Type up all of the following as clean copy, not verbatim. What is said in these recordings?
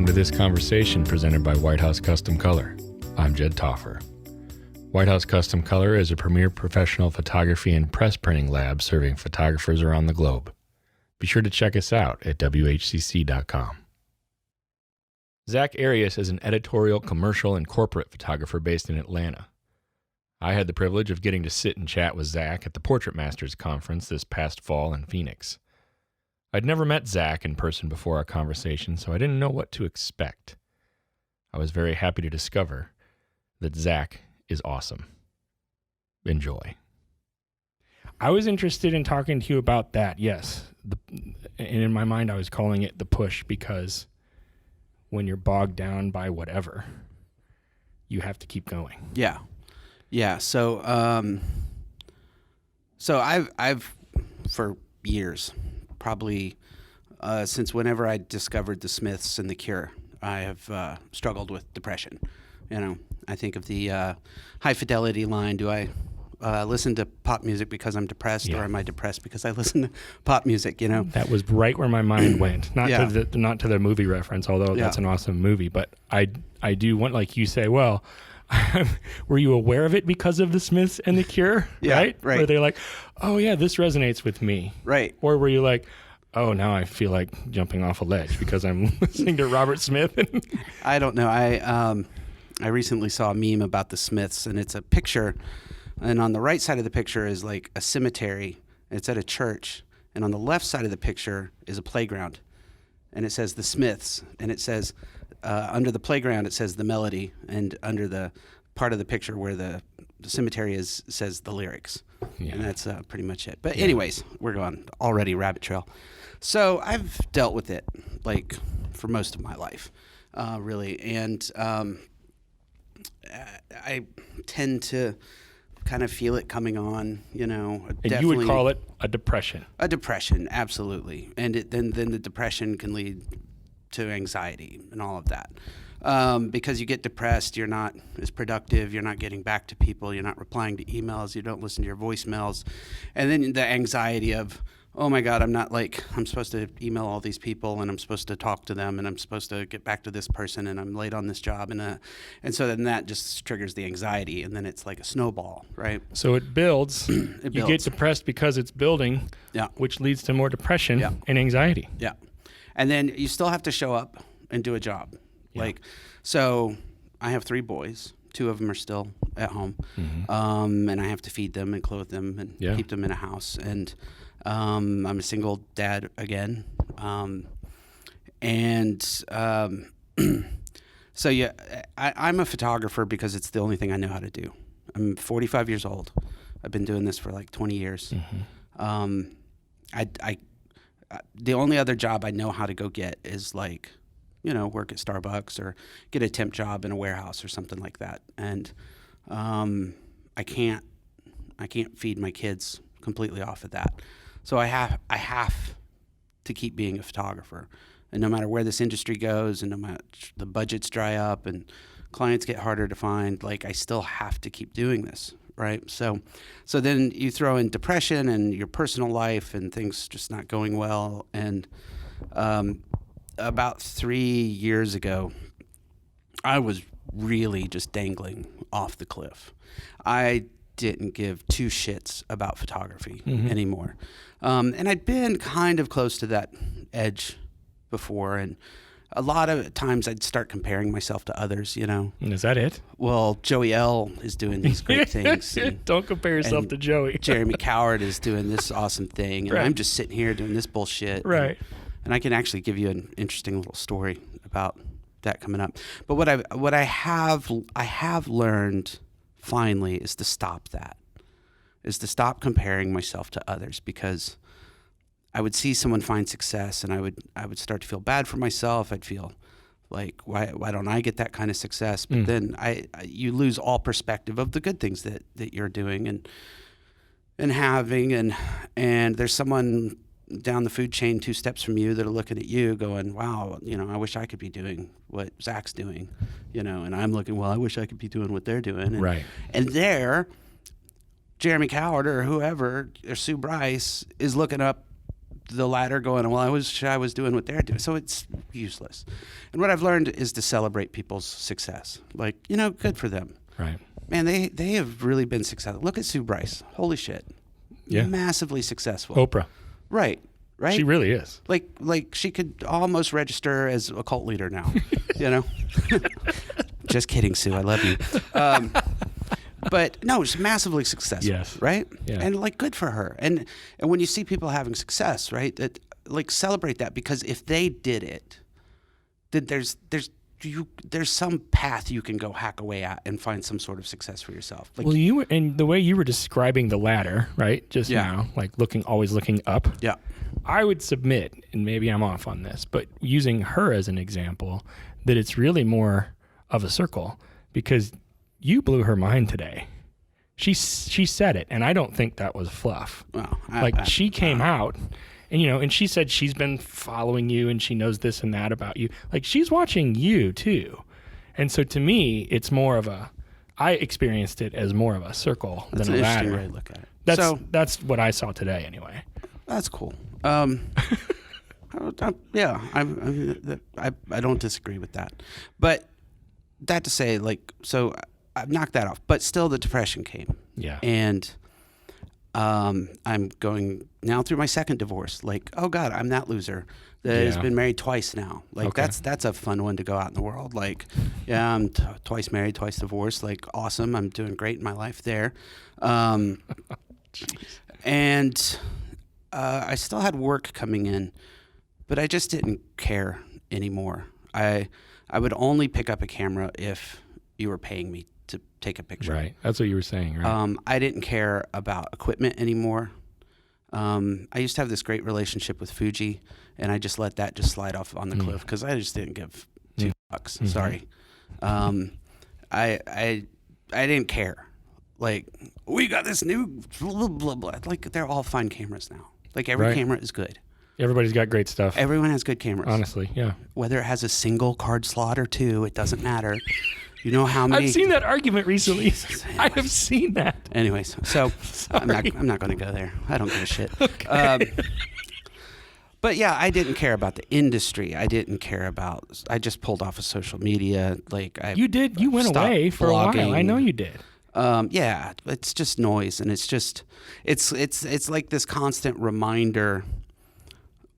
welcome to this conversation presented by White House Custom Color. I'm Jed Taufer. White House Custom Color is a premier professional photography and press printing lab serving photographers around the globe. Be sure to check us out at whcc.com. Zack Arias is an editorial, commercial, and corporate photographer based in Atlanta. I had the privilege of getting to sit and chat with Zack at the Portrait Masters Conference this past fall in Phoenix. I'd never met Zack in person before our conversation, so I didn't know what to expect. I was very happy to discover that Zack is awesome. Enjoy. I was interested in talking to you about that, yes. And in my mind, I was calling it the push because when you're bogged down by whatever, you have to keep going. Yeah. So I've for years, probably since whenever I discovered the Smiths and the Cure, I have struggled with depression. You know, I think of the high fidelity line, do I listen to pop music because I'm depressed, or am I depressed because I listen to pop music, you know? That was right where my mind went. Not to the movie reference, although that's an awesome movie, but I do want, like you say, well, were you aware of it because of the Smiths and the Cure? Right. Where they're like, oh yeah, this resonates with me. Right. Or were you like, oh, now I feel like jumping off a ledge because I'm listening to Robert Smith? I don't know. I recently saw a meme about the Smiths, and it's a picture, and on the right side of the picture is like a cemetery. It's at a church, and on the left side of the picture is a playground, and it says the Smiths, and it says under the playground it says the melody, and under the part of the picture where the cemetery is says the lyrics. Yeah. And that's pretty much it. But anyways, we're going already rabbit trail. So I've dealt with it like for most of my life, really, and I tend to kind of feel it coming on, you know. And you would call it a depression. A depression, absolutely. And then the depression can lead to anxiety and all of that. Because you get depressed, you're not as productive, you're not getting back to people, you're not replying to emails, you don't listen to your voicemails. And then the anxiety of, oh my God, I'm supposed to email all these people, and I'm supposed to talk to them, and I'm supposed to get back to this person, and I'm late on this job. And so then that just triggers the anxiety, and then it's like a snowball, right? So it builds. You get depressed because it's building, which leads to more depression and anxiety. Yeah. And then you still have to show up and do a job. Yeah. So I have 3 boys. 2 of them are still at home. Mm-hmm. And I have to feed them and clothe them and keep them in a house. And I'm a single dad again. So I'm a photographer because it's the only thing I know how to do. I'm 45 years old. I've been doing this for like 20 years. Mm-hmm. The only other job I know how to go get is like, you know, work at Starbucks or get a temp job in a warehouse or something like that. And I can't feed my kids completely off of that. So I have to keep being a photographer. And no matter where this industry goes, and no matter the budgets dry up and clients get harder to find, like I still have to keep doing this, right? So then you throw in depression and your personal life and things just not going well. And about 3 years ago, I was really just dangling off the cliff. I didn't give 2 shits about photography anymore. And I'd been kind of close to that edge before, and a lot of times I'd start comparing myself to others, you know. Is that it? Well, Joey L is doing these great things. Don't compare yourself to Joey. Jeremy Coward is doing this awesome thing, and I'm just sitting here doing this bullshit. Right. And I can actually give you an interesting little story about that coming up. But what I have learned finally is to stop that. Is to stop comparing myself to others, because I would see someone find success and I would start to feel bad for myself. I'd feel like, why don't I get that kind of success? But then you lose all perspective of the good things that you're doing and having, and there's someone down the food chain 2 steps from you that are looking at you going, wow, you know, I wish I could be doing what Zach's doing, you know, and I'm looking, well, I wish I could be doing what they're doing. And, right. And there, Jeremy Coward or whoever, or Sue Bryce is looking up the ladder going, well, I was doing what they're doing. So it's useless. And what I've learned is to celebrate people's success. Like, good for them. Right. Man, they have really been successful. Look at Sue Bryce. Holy shit. Yeah. Massively successful. Oprah. Right. She really is. Like she could almost register as a cult leader now, Just kidding, Sue. I love you. But no, she's massively successful. Yes. Right. Yeah. And good for her. And when you see people having success, right, that celebrate that, because if they did it, then there's some path you can go hack away at and find some sort of success for yourself. And the way you were describing the ladder, right, just now, always looking up. Yeah. I would submit, and maybe I'm off on this, but using her as an example, that it's really more of a circle, because you blew her mind today. She said it, and I don't think that was fluff. Well, she came out, and and she said she's been following you, and she knows this and that about you. She's watching you too, and so to me, it's more of I experienced it as more of a circle than a ladder. That's an interesting way to look at it. That's what I saw today, anyway. That's cool. I don't disagree with that, but that to say, so I've knocked that off, but still the depression came. Yeah. And I'm going now through my second divorce. Oh God, I'm that loser that has been married twice now. Okay. That's a fun one to go out in the world. I'm twice married, twice divorced. Awesome. I'm doing great in my life there. And I still had work coming in, but I just didn't care anymore. I would only pick up a camera if you were paying me to take a picture. Right. That's what you were saying, right? I didn't care about equipment anymore. I used to have this great relationship with Fuji, and I just let that just slide off on the cliff because I just didn't give two fucks. Mm-hmm. Sorry. I didn't care. We got this new blah, blah, blah. They're all fine cameras now. Every camera is good. Everybody's got great stuff. Everyone has good cameras. Honestly, yeah. Whether it has a single card slot or two, it doesn't matter. You know how many? I've seen that argument recently. I have seen that. Anyways, so I'm not going to go there. I don't give a shit. Okay. But yeah, I didn't care about the industry. I just pulled off of social media. You did. You went away for blogging. a while. I know you did. Yeah, it's just noise, and it's like this constant reminder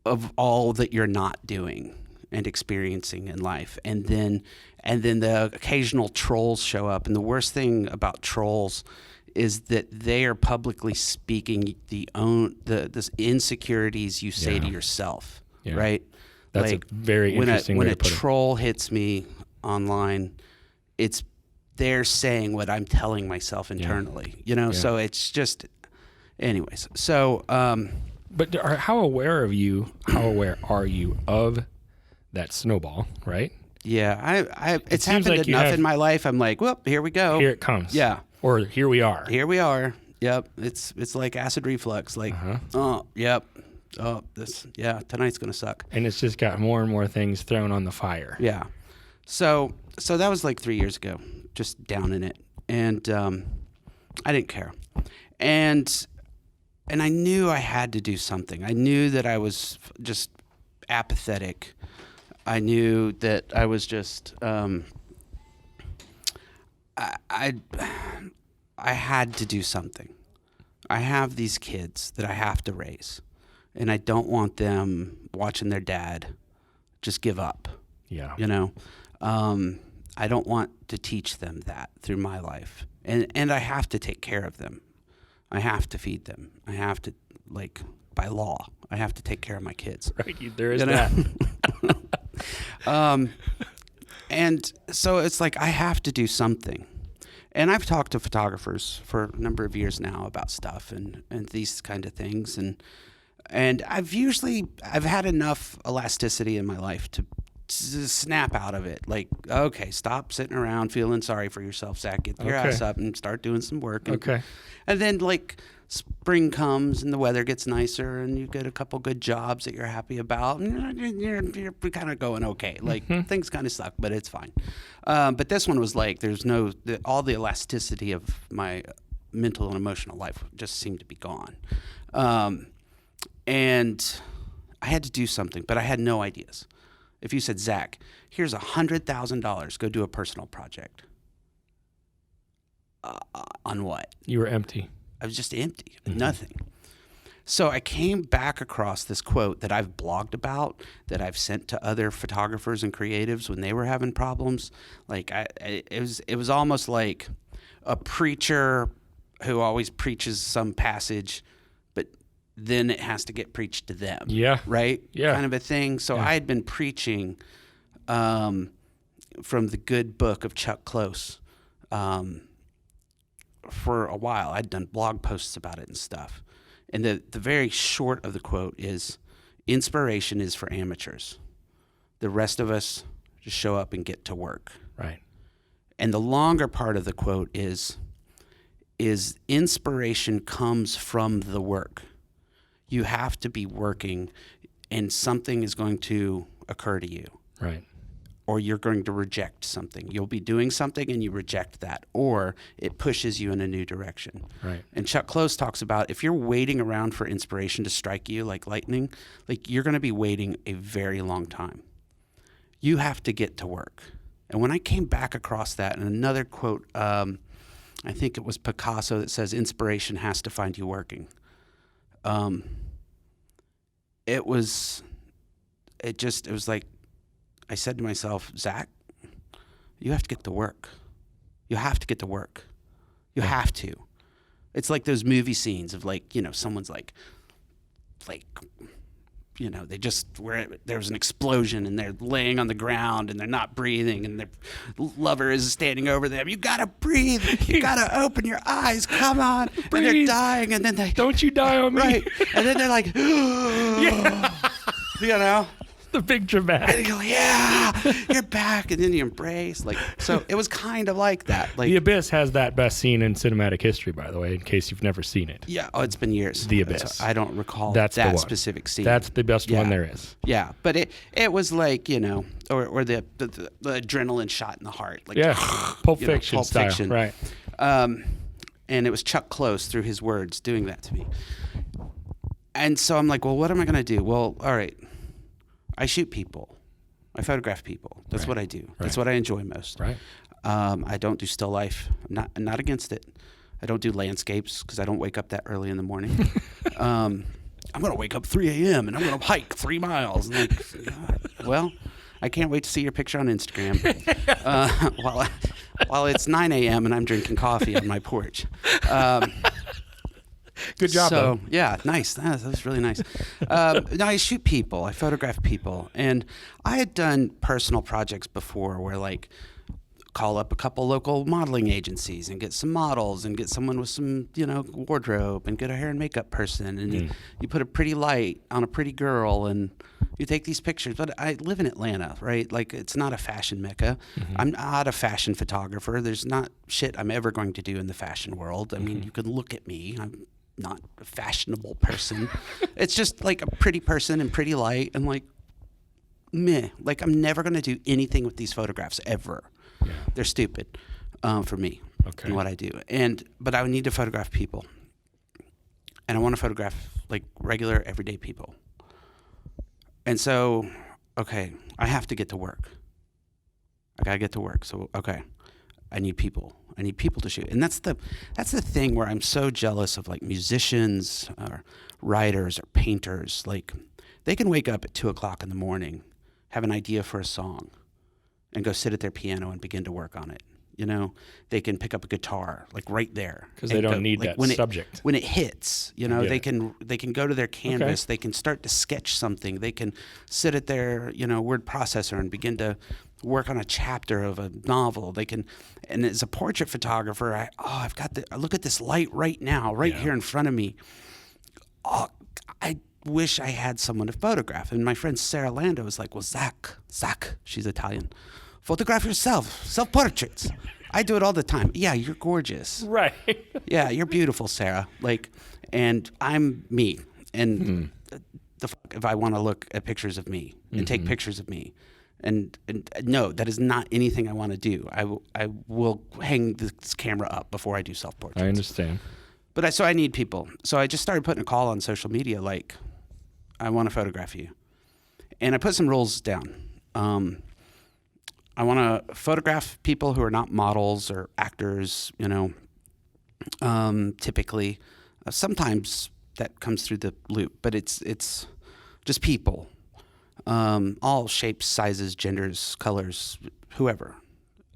of all that you're not doing and experiencing in life, and then the occasional trolls show up. And the worst thing about trolls is that they are publicly speaking the insecurities you say to yourself, right? That's a very interesting way to put it. When a troll hits me online, they're saying what I'm telling myself internally, so it's just, anyways. So, but how aware are you of that snowball, right? Yeah, it's happened enough in my life. I'm like, well, here we go. Here it comes. Yeah. Or here we are. Here we are. Yep. It's like acid reflux. Oh, yep. Oh, tonight's going to suck. And it's just got more and more things thrown on the fire. Yeah. So that was 3 years ago, just down in it. And I didn't care. And I knew I had to do something. I knew that I was just apathetic. I knew that I was just I had to do something. I have these kids that I have to raise, and I don't want them watching their dad just give up. Yeah. I don't want to teach them that through my life. And I have to take care of them. I have to feed them. I have to, by law, I have to take care of my kids. Right, there is that. And so it's I have to do something. And I've talked to photographers for a number of years now about stuff and these kind of things. And I've had enough elasticity in my life to snap out of it. Okay, stop sitting around feeling sorry for yourself, Zach. Get your ass up and start doing some work. And then spring comes and the weather gets nicer and you get a couple good jobs that you're happy about and you're kind of going okay. Things kind of suck, but it's fine. But this one was there's all the elasticity of my mental and emotional life just seemed to be gone. And I had to do something, but I had no ideas. If you said, Zach, here's $100,000, go do a personal project. On what? You were empty. I was just empty, nothing. So I came back across this quote that I've blogged about, that I've sent to other photographers and creatives when they were having problems. Like it was almost like a preacher who always preaches some passage, but then it has to get preached to them. Yeah. Right? Yeah. Kind of a thing. So I had been preaching from the good book of Chuck Close for a while. I'd done blog posts about it and stuff. And the very short of the quote is, inspiration is for amateurs. The rest of us just show up and get to work. Right. And the longer part of the quote is inspiration comes from the work. You have to be working, and something is going to occur to you. Right. Or you're going to reject something. You'll be doing something and you reject that, or it pushes you in a new direction. Right. And Chuck Close talks about, if you're waiting around for inspiration to strike you like lightning, like you're going to be waiting a very long time. You have to get to work. And when I came back across that, and another quote, I think it was Picasso, that says, inspiration has to find you working. It was like, I said to myself, Zach, you have to get to work. You have to get to work. You have to. It's like those movie scenes of like, someone's like, they just, where there's an explosion and they're laying on the ground and they're not breathing and their lover is standing over them. You gotta breathe. You gotta open your eyes. Come on. Breathe. And they're dying, and then they, don't you die on me. Right. And then they're like, The big dramatic. And you go, yeah, you're back, and then you embrace. Like, so it was kind of like that. Like, The Abyss has that best scene in cinematic history, by the way, in case you've never seen it. yeah, it's been years. The Abyss. So I don't recall That's the that one. specific scene. That's the best one there is. Yeah, but it was like, or the adrenaline shot in the heart. Like, Yeah, Pulp Fiction Pulp style. Fiction. Right. And it was Chuck Close, through his words, doing that to me. And so I'm like, well, what am I going to do? Well, all right, I shoot people. I photograph people. That's what I do. That's what I enjoy most. Right. I don't do still life. I'm not against it. I don't do landscapes because I don't wake up that early in the morning. I'm going to wake up 3 a.m. and I'm going to hike 3 miles. And like, God. Well, I can't wait to see your picture on Instagram while it's 9 a.m. and I'm drinking coffee on my porch. Good job. So, though. yeah, nice. That was really nice. No, I shoot people. I photograph people. And I had done personal projects before where, like, call up a couple local modeling agencies and get some models and get someone with some, wardrobe and get a hair and makeup person. And you put a pretty light on a pretty girl and you take these pictures. But I live in Atlanta, right? Like, it's not a fashion mecca. Mm-hmm. I'm not a fashion photographer. There's not shit I'm ever going to do in the fashion world. I mean, you can look at me. I'm not a fashionable person. It's just like a pretty person and pretty light and like meh. Like, I'm never going to do anything with these photographs ever. Yeah. They're stupid for me and what I do. But I would need to photograph people. And I want to photograph like regular everyday people. And so, okay, I have to get to work. I got to get to work. So, okay, I need people. I need people to shoot. And that's the thing where I'm so jealous of like musicians or writers or painters. Like, they can wake up at 2:00 in the morning, have an idea for a song, and go sit at their piano and begin to work on it. They can pick up a guitar like right there because they don't need that subject. When it hits, they can go to their canvas. Okay. They can start to sketch something. They can sit at their word processor and begin to work on a chapter of a novel. They can, and as a portrait photographer, I look at this light right now, here in front of me. Oh, I wish I had someone to photograph. And my friend Sarah Lando was like, well, Zach, she's Italian. Photograph yourself, self-portraits. I do it all the time. Yeah, you're gorgeous. Right. Yeah, you're beautiful, Sarah. And I'm me. And the fuck if I want to look at pictures of me and take pictures of me. And no, that is not anything I want to do. I will hang this camera up before I do self-portraits. I understand. But so I need people. So I just started putting a call on social media like, I want to photograph you. And I put some rules down. I want to photograph people who are not models or actors, typically. Sometimes that comes through the loop, but it's just people, all shapes, sizes, genders, colors, whoever.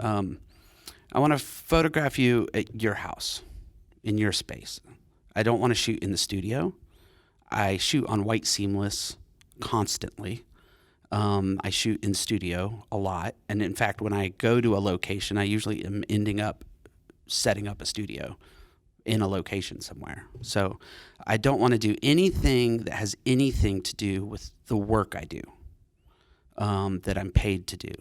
I want to photograph you at your house, in your space. I don't want to shoot in the studio. I shoot on white seamless constantly. I shoot in studio a lot. And in fact, when I go to a location, I usually am ending up setting up a studio in a location somewhere. So I don't want to do anything that has anything to do with the work I do, that I'm paid to do.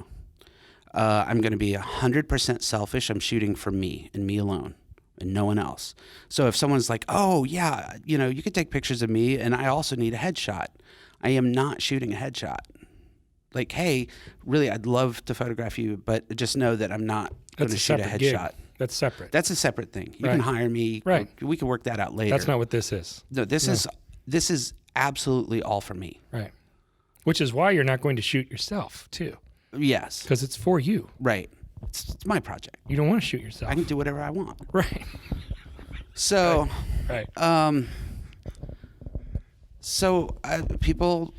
I'm going to be 100% selfish. I'm shooting for me and me alone and no one else. So if someone's like, oh yeah, you could take pictures of me and I also need a headshot, I am not shooting a headshot. Like, hey, really, I'd love to photograph you, but just know that I'm not going to shoot a headshot. Gig. That's separate. That's a separate thing. You can hire me. Right. We can work that out later. That's not what this is. No, this is absolutely all for me. Right. Which is why you're not going to shoot yourself, too. Yes. Because it's for you. Right. It's my project. You don't want to shoot yourself. I can do whatever I want. Right. So, right. So people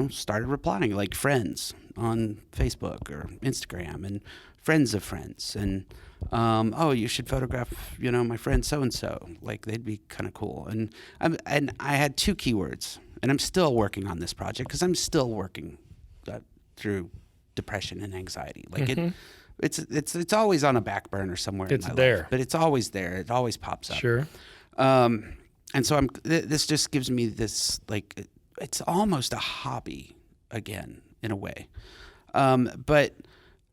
started replying, like friends on Facebook or Instagram and friends of friends. And, oh, you should photograph, my friend so-and-so. Like, they'd be kind of cool. And I had 2 keywords, and I'm still working on this project because I'm still working through depression and anxiety. Like it's always on a back burner somewhere. It's in my there. life, but it's always there. It always pops up. Sure. And so this just gives me this, like, it's almost a hobby again in a way. But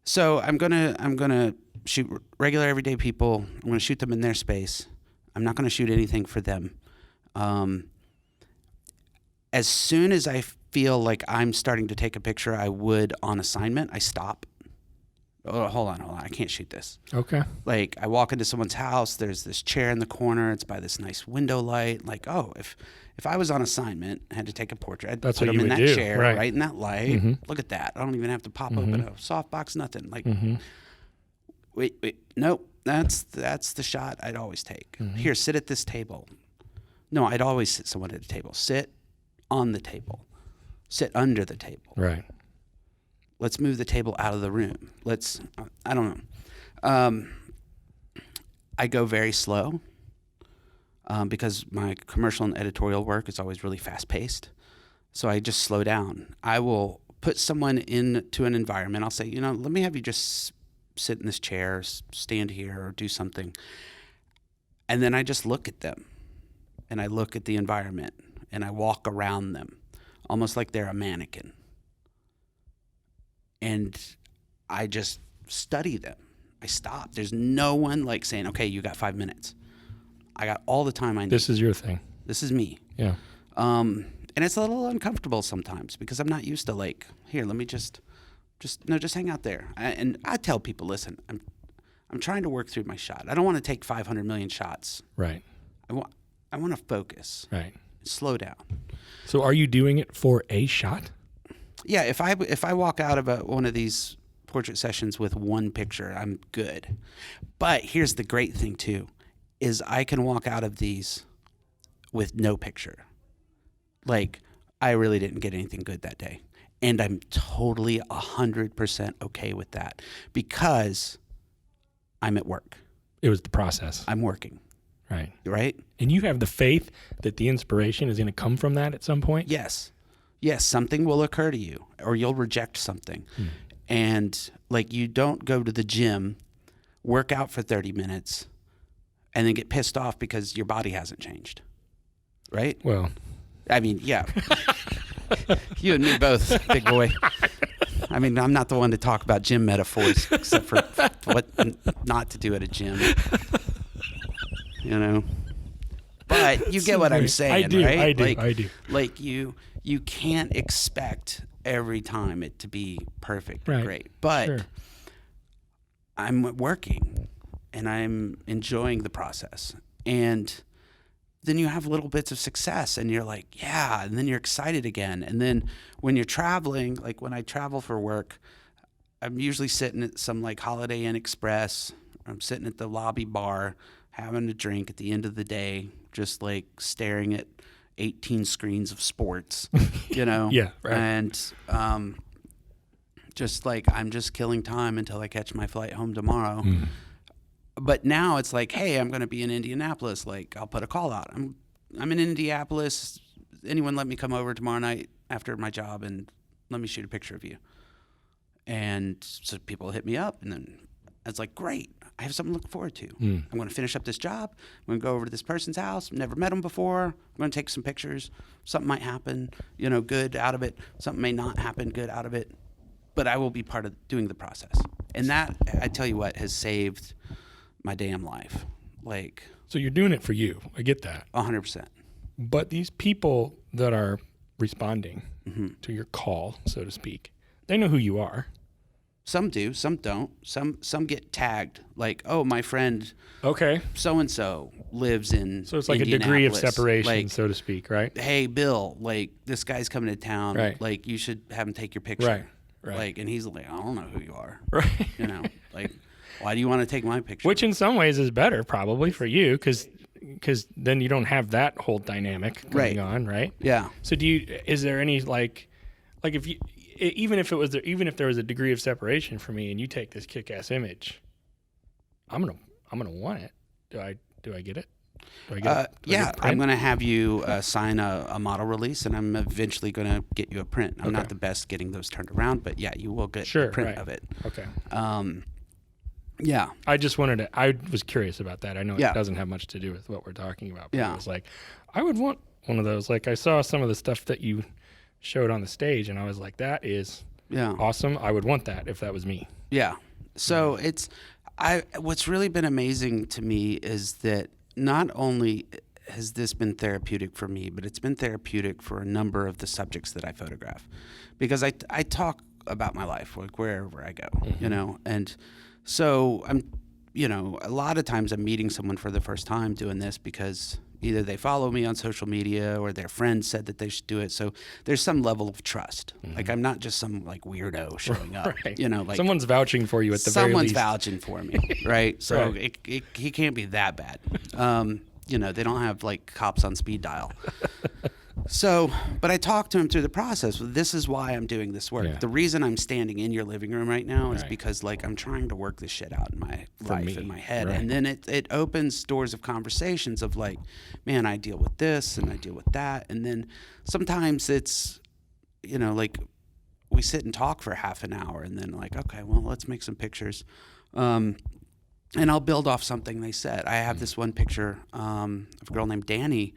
so I'm gonna shoot regular everyday people. I'm gonna shoot them in their space. I'm not gonna shoot anything for them. As soon as I feel like I'm starting to take a picture I would on assignment, I stop. Oh, hold on. I can't shoot this. Okay. Like, I walk into someone's house, there's this chair in the corner, it's by this nice window light. Like, oh, if I was on assignment, I had to take a portrait, I'd put them in that chair, right in that light. Mm-hmm. Look at that. I don't even have to pop open a softbox, nothing. Like, wait, nope. That's the shot I'd always take. Here, sit at this table. No, I'd always sit someone at a table. Sit on the table. Sit under the table. Right. Let's move the table out of the room. I don't know. I go very slow because my commercial and editorial work is always really fast paced. So I just slow down. I will put someone into an environment. I'll say, let me have you just sit in this chair, stand here, or do something. And then I just look at them and I look at the environment and I walk around them almost like they're a mannequin. And I just study them. I stop. There's no one like saying, okay, you got 5 minutes. I got all the time I need. This is your thing. This is me. Yeah. And it's a little uncomfortable sometimes because I'm not used to like, here, let me just hang out there. And I tell people, listen, I'm trying to work through my shot. I don't want to take 500 million shots. Right. I want to focus. Right. Slow down. So are you doing it for a shot? Yeah, if I walk out of one of these portrait sessions with one picture, I'm good. But here's the great thing too, is I can walk out of these with no picture. Like, I really didn't get anything good that day. And I'm totally 100% okay with that because I'm at work. It was the process. I'm working. Right. Right? And you have the faith that the inspiration is going to come from that at some point? Yes. Yes, something will occur to you or you'll reject something. And like, you don't go to the gym, work out for 30 minutes, and then get pissed off because your body hasn't changed. Right? Well, I mean, yeah. You and me both, big boy. I mean, I'm not the one to talk about gym metaphors except for what not to do at a gym. But you get what I'm saying, right? I do. Like, you can't expect every time it to be perfect or great. But I'm working and I'm enjoying the process. And then you have little bits of success and you're like, yeah, and then you're excited again. And then when you're traveling, like when I travel for work, I'm usually sitting at some like Holiday Inn Express. I'm sitting at the lobby bar having a drink at the end of the day, just like staring at 18 screens of sports, you know? Yeah, right. And just like I'm just killing time until I catch my flight home tomorrow. But now it's like, hey, I'm going to be in Indianapolis. Like, I'll put a call out. I'm in Indianapolis. Anyone let me come over tomorrow night after my job and let me shoot a picture of you? And so people hit me up, and then it's like, great. I have something to look forward to. I'm going to finish up this job. I'm going to go over to this person's house. Never met them before. I'm going to take some pictures. Something might happen, you know, good out of it. Something may not happen, good out of it. But I will be part of doing the process. And that, I tell you what, has saved my damn life. Like, so you're doing it for you. I get that. 100%. But these people that are responding to your call, so to speak, they know who you are. Some do, some don't. Some get tagged, like, oh, my friend, okay, so and so lives in. So it's like a degree of separation, like, so to speak, right? Hey, Bill, like this guy's coming to town. Right. Like you should have him take your picture. Right. Right. Like, and he's like, I don't know who you are. Right. You know, like, why do you want to take my picture? Which in some ways is better, probably for you, because then you don't have that whole dynamic going on, right? Yeah. So is there any like if you, even if there was a degree of separation for me and you take this kick-ass image, I'm gonna want it. Do I get it? Yeah, I'm going to have you sign a model release, and I'm eventually going to get you a print. I'm not the best getting those turned around, but yeah, you will get a print of it. Okay. Yeah. I was curious about that. I know it doesn't have much to do with what we're talking about, but I was like, I would want one of those. Like, I saw some of the stuff that you showed on the stage, and I was like, that is awesome. I would want that if that was me. Yeah. So what's really been amazing to me is that not only has this been therapeutic for me, but it's been therapeutic for a number of the subjects that I photograph, because I talk about my life, like wherever I go, you know, and so I'm, you know, a lot of times I'm meeting someone for the first time doing this because either they follow me on social media or their friend said that they should do it. So there's some level of trust. Like, I'm not just some like weirdo showing up, you know, like someone's vouching for you at the very least. Someone's vouching for me, right? So he can't be that bad. You know, they don't have like cops on speed dial. So, but I talked to him through the process. This is why I'm doing this work. Yeah. The reason I'm standing in your living room right now is because like I'm trying to work this shit out in my life, in my head. Right. And then it opens doors of conversations of like, man, I deal with this and I deal with that. And then sometimes it's, you know, like we sit and talk for half an hour and then like, okay, well, let's make some pictures. And I'll build off something they said. I have this one picture of a girl named Danny.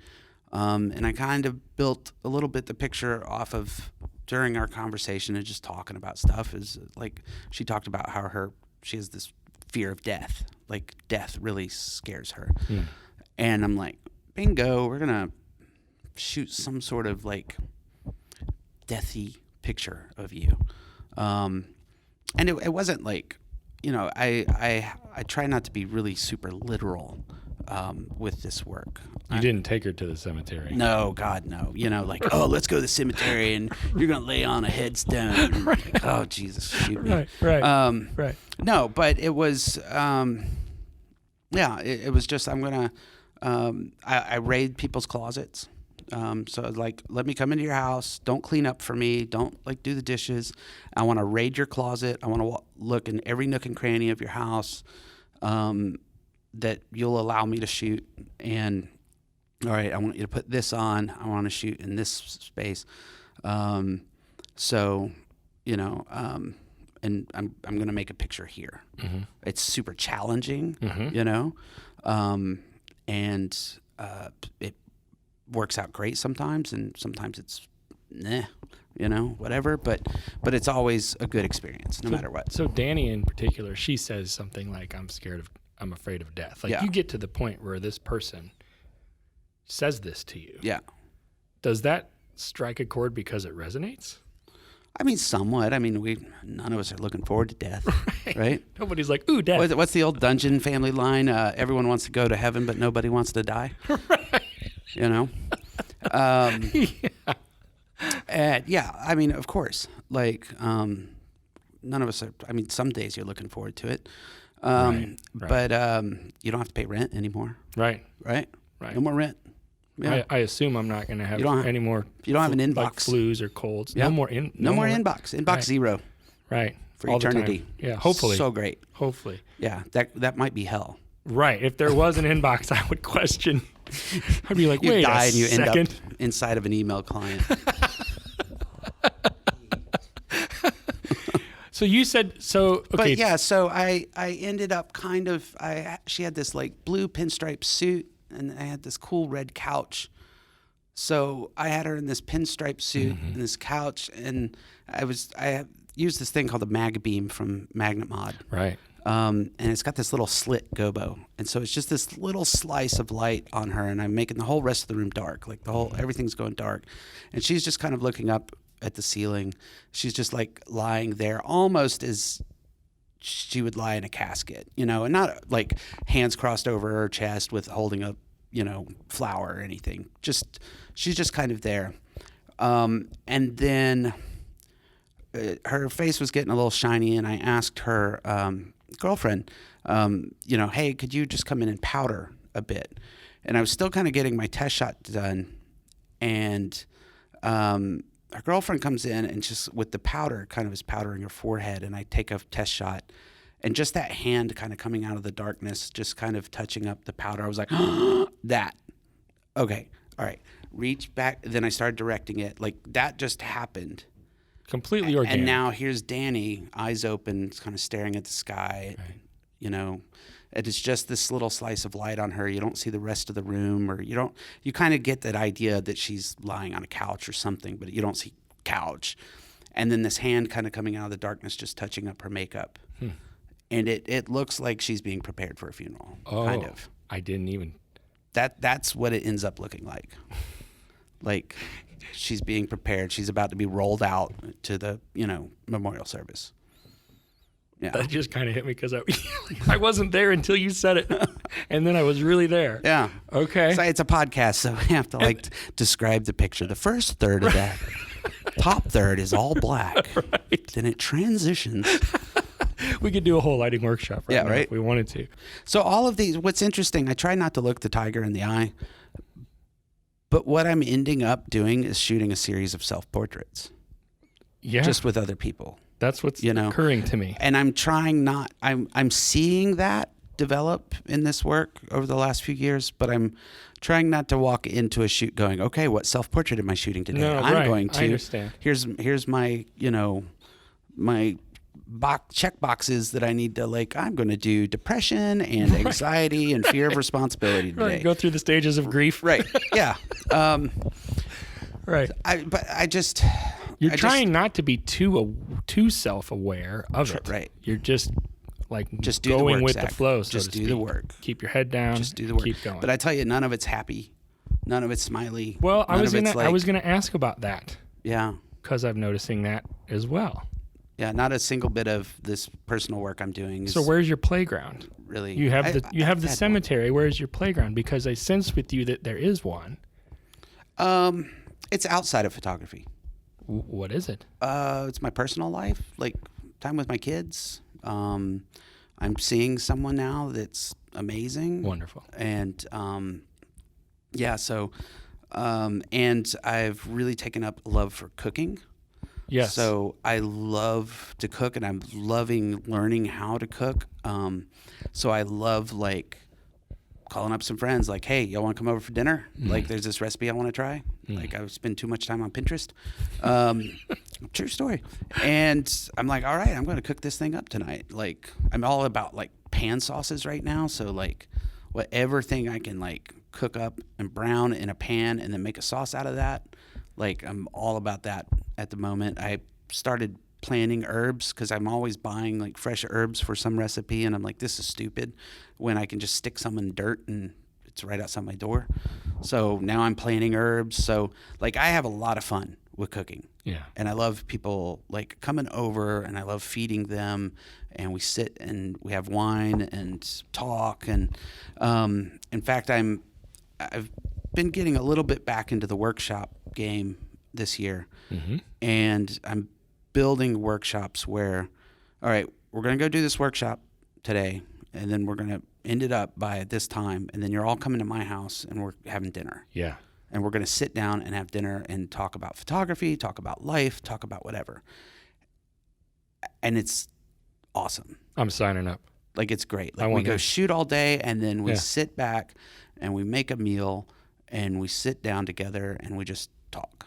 And I kind of built a little bit the picture off of during our conversation and just talking about stuff is like she talked about how she has this fear of death, like death really scares her. And I'm like, bingo, we're gonna shoot some sort of like deathy picture of you. And it wasn't like, you know, I try not to be really super literal with this work. You didn't take her to the cemetery. No, God, no. You know, like, oh, let's go to the cemetery and you're going to lay on a headstone. Like, oh, Jesus, shoot me. Right. No, but it was, it was just, I'm going to, I raid people's closets. So like, let me come into your house. Don't clean up for me. Don't like do the dishes. I want to raid your closet. I want to look in every nook and cranny of your house. That you'll allow me to shoot, and all right, I want you to put this on. I want to shoot in this space. So, you know, and I'm going to make a picture here. It's super challenging, you know, and it works out great sometimes, and sometimes it's you know, whatever. But it's always a good experience, no matter what. So Danny in particular, she says something like, I'm afraid of death. Like you get to the point where this person says this to you. Yeah. Does that strike a chord because it resonates? I mean, somewhat. I mean, none of us are looking forward to death, right? Nobody's like, ooh, death. What's the old Dungeon family line? Everyone wants to go to heaven, but nobody wants to die. Right. You know? Yeah. And yeah, I mean, of course, like, none of us are, I mean, some days you're looking forward to it. Right. But you don't have to pay rent anymore. Right. Right? Right. No more rent. Yeah. I assume I'm not going to have any more. You don't have an inbox. Like flus or colds. Yeah. No more inbox. Inbox right. 0. Right. For all eternity. Yeah. Hopefully. So great. Hopefully. Yeah. That might be hell. Right. If there was an inbox, I would question. I'd be like, you wait die a and you second. end up inside of an email client. So you said okay. But yeah, so I ended up kind of she had this like blue pinstripe suit and I had this cool red couch. So I had her in this pinstripe suit and this couch, and I used this thing called the mag beam from Magnet Mod. Right. And it's got this little slit gobo, and so it's just this little slice of light on her, and I'm making the whole rest of the room dark, like everything's going dark, and she's just kind of looking up at the ceiling. She's just like lying there, almost as she would lie in a casket, you know, and not like hands crossed over her chest with holding a, you know, flower or anything. Just she's just kind of there, and then her face was getting a little shiny, and I asked her girlfriend, you know, hey, could you just come in and powder a bit? And I was still kind of getting my test shot done, and her girlfriend comes in and just with the powder kind of is powdering her forehead, and I take a test shot, and just that hand kind of coming out of the darkness, just kind of touching up the powder. I was like, that. Okay, all right. Reach back. Then I started directing it. Like that just happened. Completely organic. And now here's Danny, eyes open, kind of staring at the sky, right. You know. And it's just this little slice of light on her. You don't see the rest of the room, or you kind of get that idea that she's lying on a couch or something, but you don't see couch. And then this hand kind of coming out of the darkness, just touching up her makeup. And it looks like she's being prepared for a funeral, kind of. I didn't even. That's what it ends up looking like. Like she's being prepared. She's about to be rolled out to the, you know, memorial service. Yeah. That just kind of hit me because I wasn't there until you said it, and then I was really there. Yeah. Okay. So it's a podcast, so we have to describe the picture. The first third of that top third is all black. Right. Then it transitions. We could do a whole lighting workshop right now right? if we wanted to. So all of these, what's interesting, I try not to look the tiger in the eye, but what I'm ending up doing is shooting a series of self-portraits. Yeah. Just with other people. That's what's occurring to me. And I'm trying not, I'm seeing that develop in this work over the last few years, but I'm trying not to walk into a shoot going, okay, what self-portrait am I shooting today? No, I'm right. going to, I understand. Here's my, you know, my check boxes that I need to, like, I'm going to do depression and anxiety and fear of responsibility today. Right. Go through the stages of grief. Right. Yeah. Right. You're trying not to be too self-aware of it. Right. You're just like just do going the work, with Zach. the flow. So just do the work. Keep your head down. Just do the work. Keep going. But I tell you, none of it's happy. None of it's smiley. Well, I was gonna ask about that. Yeah. Because I'm noticing that as well. Yeah, not a single bit of this personal work I'm doing. So where's your playground? Really, you have the cemetery. Where's your playground? Because I sense with you that there is one. It's outside of photography. What is it? It's my personal life, like time with my kids. I'm seeing someone now that's amazing. Wonderful. And and I've really taken up a love for cooking. Yes. So I love to cook, and I'm loving learning how to cook. So I love, like, calling up some friends, like, hey, y'all want to come over for dinner? Like, there's this recipe I want to try. Like, I spend too much time on Pinterest. True story. And I'm like, all right, I'm going to cook this thing up tonight. Like, I'm all about, like, pan sauces right now. So, like, whatever thing I can, like, cook up and brown in a pan and then make a sauce out of that, like, I'm all about that at the moment. I started planting herbs because I'm always buying, like, fresh herbs for some recipe, and I'm like, this is stupid when I can just stick some in dirt and it's right outside my door. So now I'm planting herbs. So, like, I have a lot of fun with cooking. Yeah. And I love people, like, coming over, and I love feeding them, and we sit and we have wine and talk. And in fact, I've been getting a little bit back into the workshop game this year. Mm-hmm. And I'm building workshops where, all right, we're going to go do this workshop today, and then we're going to end it up by this time, and then you're all coming to my house, and we're having dinner. Yeah. And we're going to sit down and have dinner and talk about photography, talk about life, talk about whatever. And it's awesome. I'm signing up. Like, it's great. Like, we go shoot all day, and then we sit back and we make a meal and we sit down together and we just talk,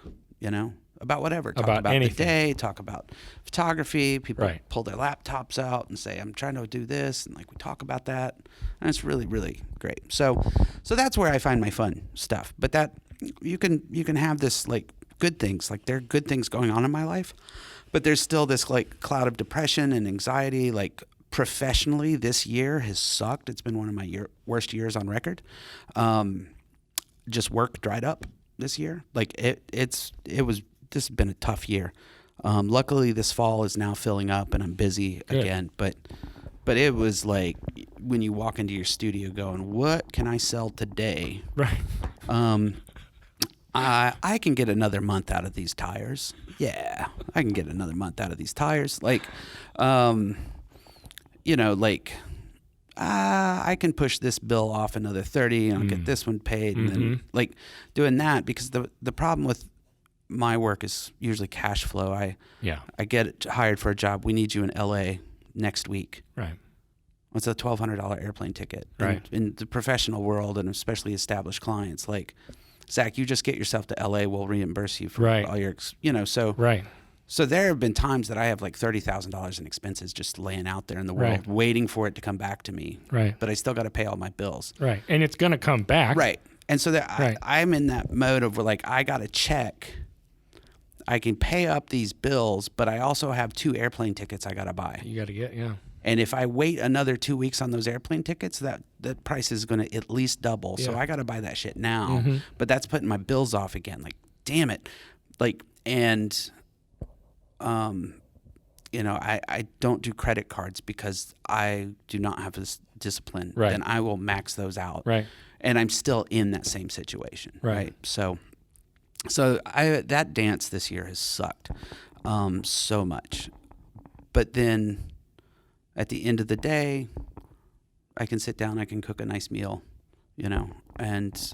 about whatever. Talk about anything. The day, talk about photography. People pull their laptops out and say, I'm trying to do this. And like, we talk about that. And it's really, really great. So that's where I find my fun stuff. But that you can have this like good things, like there are good things going on in my life, but there's still this like cloud of depression and anxiety. Like, professionally, this year has sucked. It's been one of my worst years on record. Just work dried up this year. Like this has been a tough year. Luckily, this fall is now filling up and I'm busy again. But it was like when you walk into your studio going, what can I sell today? Right. I can get another month out of these tires. Yeah, I can get another month out of these tires. Like, I can push this bill off another 30 and I'll get this one paid. And then like doing that, because the problem with my work is usually cash flow. I get hired for a job. We need you in LA next week. Right. It's a $1,200 airplane ticket. Right. In the professional world and especially established clients, like, Zach, you just get yourself to LA, we'll reimburse you for all your, so. Right. So there have been times that I have like $30,000 in expenses just laying out there in the world, waiting for it to come back to me. Right. But I still got to pay all my bills. Right. And it's going to come back. Right. And so I'm in that mode of where like, I got to check. I can pay up these bills, but I also have 2 airplane tickets I got to buy. You got to get, And if I wait another 2 weeks on those airplane tickets, that price is going to at least double. Yeah. So I got to buy that shit now. But that's putting my bills off again. Like, damn it. Like, and, I don't do credit cards because I do not have this discipline. Right. And I will max those out. Right. And I'm still in that same situation. Right. So that dance this year has sucked so much. But then at the end of the day, I can sit down, I can cook a nice meal, and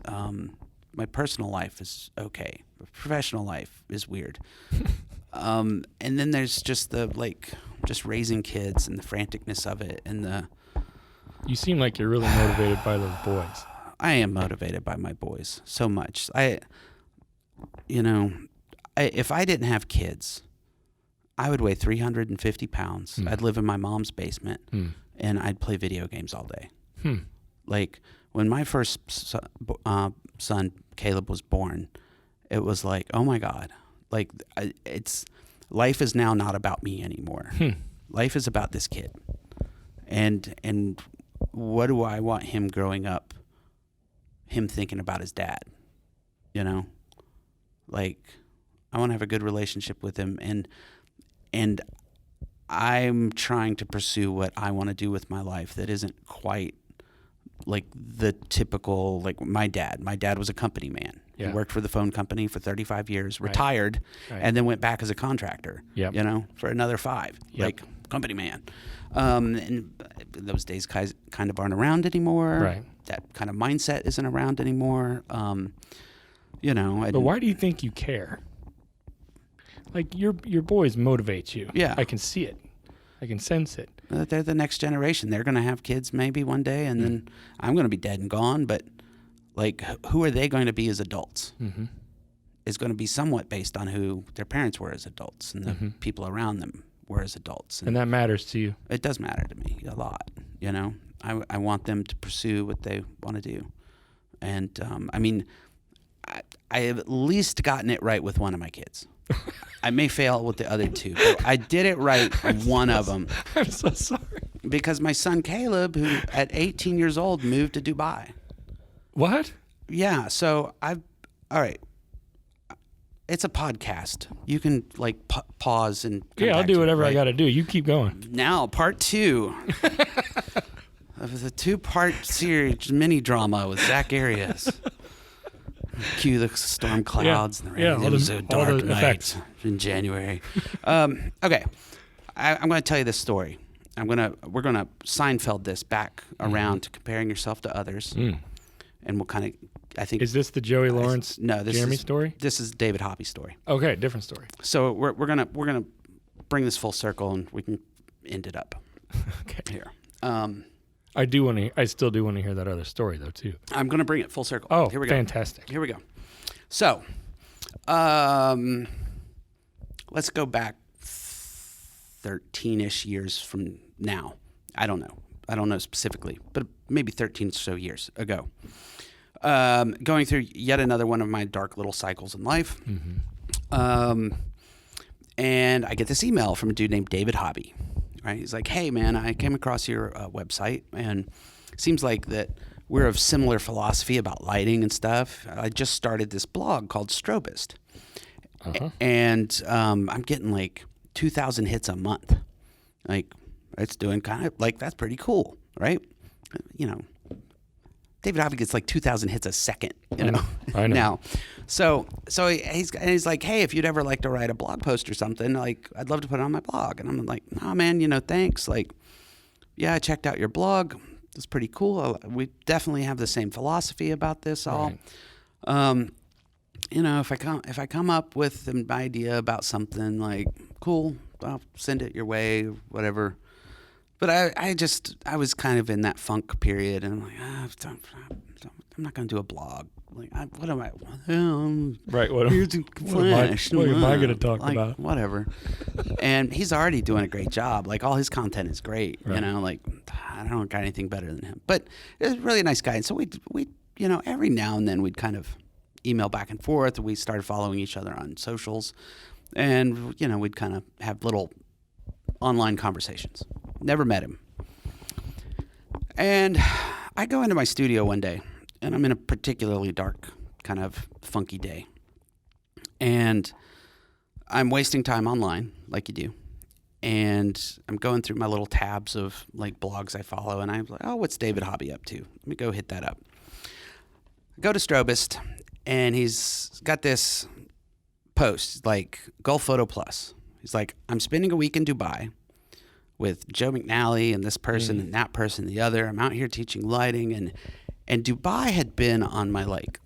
my personal life is okay. Professional life is weird. And then there's just just raising kids and the franticness of it and You seem like you're really motivated by those boys. I am motivated by my boys so much. If I didn't have kids, I would weigh 350 pounds. I'd live in my mom's basement, and I'd play video games all day. Like, when my first son, Caleb, was born, it was like, oh my God. Like, life is now not about me anymore. Life is about this kid. And what do I want him growing up, him thinking about his dad? Like, I want to have a good relationship with him, and I'm trying to pursue what I want to do with my life that isn't quite like the typical, like my dad. My dad was a company man. Yeah. He worked for the phone company for 35 years, retired, and then went back as a contractor, for another 5, like company man. And those days kind of aren't around anymore. Right. That kind of mindset isn't around anymore. But why do you think you care? Like, your boys motivate you. Yeah. I can see it. I can sense it. They're the next generation. They're going to have kids maybe one day, and then I'm going to be dead and gone. But, like, who are they going to be as adults? Is going to be somewhat based on who their parents were as adults and the people around them were as adults. And that matters to you. It does matter to me a lot, I want them to pursue what they want to do. And, I have at least gotten it right with one of my kids. I may fail with the other 2, but I did it right with one of them. I'm so sorry. Because my son Caleb, who at 18 years old moved to Dubai. What? Yeah, so all right. It's a podcast. You can pause and come I'll back do to whatever it, right? I got to do. You keep going. Now, part 2 of the 2-part series mini drama with Zack Arias. Cue the storm clouds. Yeah, and it was a dark night in January. Okay, I'm going to tell you this story. We're gonna Seinfeld this back around to comparing yourself to others, and we'll kind of. I think. Is this the Joey Lawrence? Jeremy story? This is David Hobby's story. Okay, different story. So we're gonna bring this full circle, and we can end it up. Okay. Here. I still do want to hear that other story though too. I'm gonna bring it full circle. Oh, here we go. Fantastic. Here we go. So, let's go back 13-ish years from now. I don't know specifically, but maybe 13 or so years ago. Going through yet another one of my dark little cycles in life. And I get this email from a dude named David Hobby, right? He's like, hey man, I came across your website, and it seems like that we're of similar philosophy about lighting and stuff. I just started this blog called Strobist. And I'm getting like 2,000 hits a month. Like, it's doing kind of like, that's pretty cool, right? You know, David Hobby gets like 2,000 hits a second, you know. I know. Now, so he's like, hey, if you'd ever like to write a blog post or something, like, I'd love to put it on my blog. And I'm like, nah, man, thanks. Like, yeah, I checked out your blog. It's pretty cool. We definitely have the same philosophy about this all. Right. If I come up with an idea about something, like, cool, I'll send it your way, whatever. But I was kind of in that funk period, and I'm like, I'm not going to do a blog. Like, what am I? Right. What am I going to talk about? Whatever. And he's already doing a great job. Like, all his content is great. Right. Like, I don't got anything better than him. But it was a really nice guy. And so we every now and then we'd kind of email back and forth. We started following each other on socials, and we'd kind of have little online conversations. Never met him. And I go into my studio one day, and I'm in a particularly dark, kind of funky day. And I'm wasting time online, like you do. And I'm going through my little tabs of like blogs I follow, and I'm like, oh, what's David Hobby up to? Let me go hit that up. I go to Strobist, and he's got this post, like, Gulf Photo Plus. He's like, I'm spending a week in Dubai with Joe McNally and this person and that person, the other. I'm out here teaching lighting, and Dubai had been on my, like,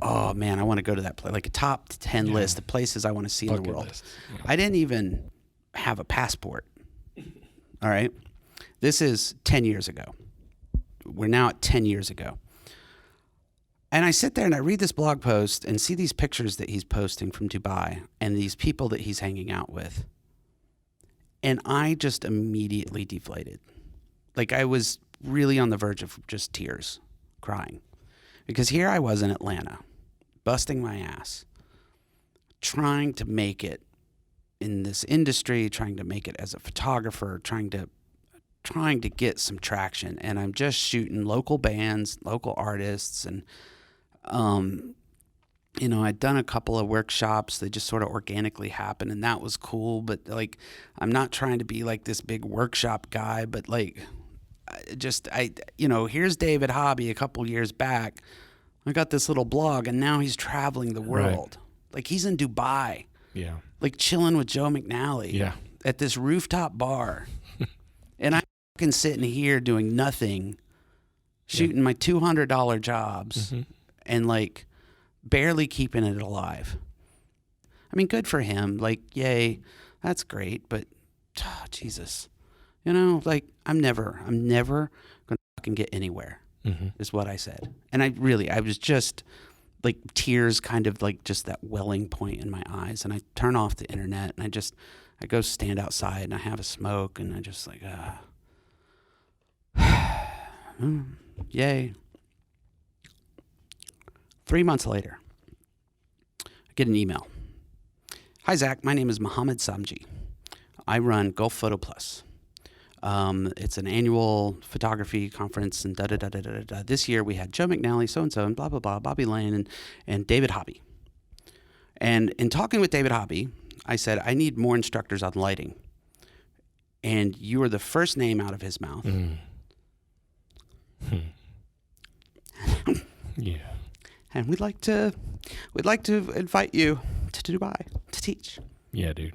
oh man, I want to go to that place, like a top 10 list of places I want to see in the world. Yeah. I didn't even have a passport. All right. This is 10 years ago. We're now at 10 years ago. And I sit there and I read this blog post and see these pictures that he's posting from Dubai and these people that he's hanging out with. And I just immediately deflated. Like, I was really on the verge of just tears, crying. Because here I was in Atlanta, busting my ass, trying to make it in this industry, trying to make it as a photographer, trying to get some traction. And I'm just shooting local bands, local artists, and I'd done a couple of workshops that just sort of organically happened, and that was cool. But like, I'm not trying to be like this big workshop guy, but like, here's David Hobby a couple years back. I got this little blog, and now he's traveling the world. Right. Like, he's in Dubai. Yeah. Like, chilling with Joe McNally. Yeah. At this rooftop bar. And I'm fucking sitting here doing nothing, shooting my $200 jobs, and like barely keeping it alive. I mean, good for him. Like, yay, that's great. But Jesus, like, I'm never gonna fucking get anywhere. Is what I said. And I was just like, tears kind of like just that welling point in my eyes. And I turn off the internet, and I go stand outside, and I have a smoke, and I just like, yay. 3 months later, I get an email. Hi, Zach. My name is Mohammed Samji. I run Gulf Photo Plus. It's an annual photography conference, and da-da-da-da-da-da. This year we had Joe McNally, so-and-so, and blah, blah, blah, Bobby Lane, and David Hobby. And in talking with David Hobby, I said, I need more instructors on lighting. And you were the first name out of his mouth. Yeah. and we'd like to invite you to Dubai to teach. Yeah, dude.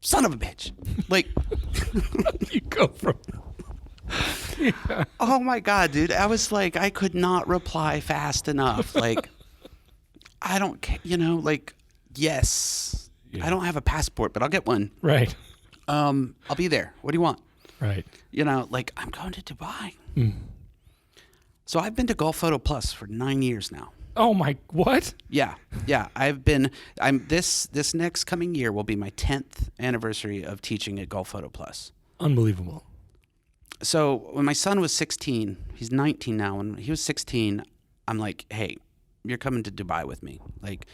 Son of a bitch. Like, you go from. Yeah. Oh my God, dude. I was like, I could not reply fast enough. Like, I don't care, like, yes, yeah. I don't have a passport, but I'll get one. Right. I'll be there. What do you want? Right. Like, I'm going to Dubai. So I've been to Gulf Photo Plus for 9 years now. Oh my, what? Yeah. This next coming year will be my 10th anniversary of teaching at Gulf Photo Plus. Unbelievable. So when my son was 16, he's 19 now. When he was 16, I'm like, hey, you're coming to Dubai with me. Like,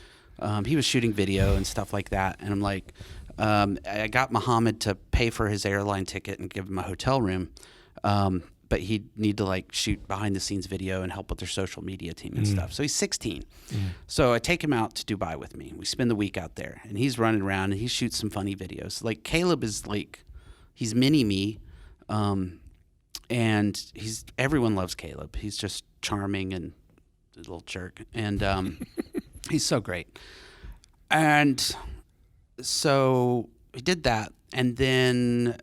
he was shooting video and stuff like that. And I'm like, I got Muhammad to pay for his airline ticket and give him a hotel room. But he'd need to like shoot behind the scenes video and help with their social media team and stuff. So he's 16. So I take him out to Dubai with me. We spend the week out there and he's running around and he shoots some funny videos. Like Caleb is like, he's mini me. And everyone loves Caleb. He's just charming and a little jerk. And he's so great. And so we did that. And then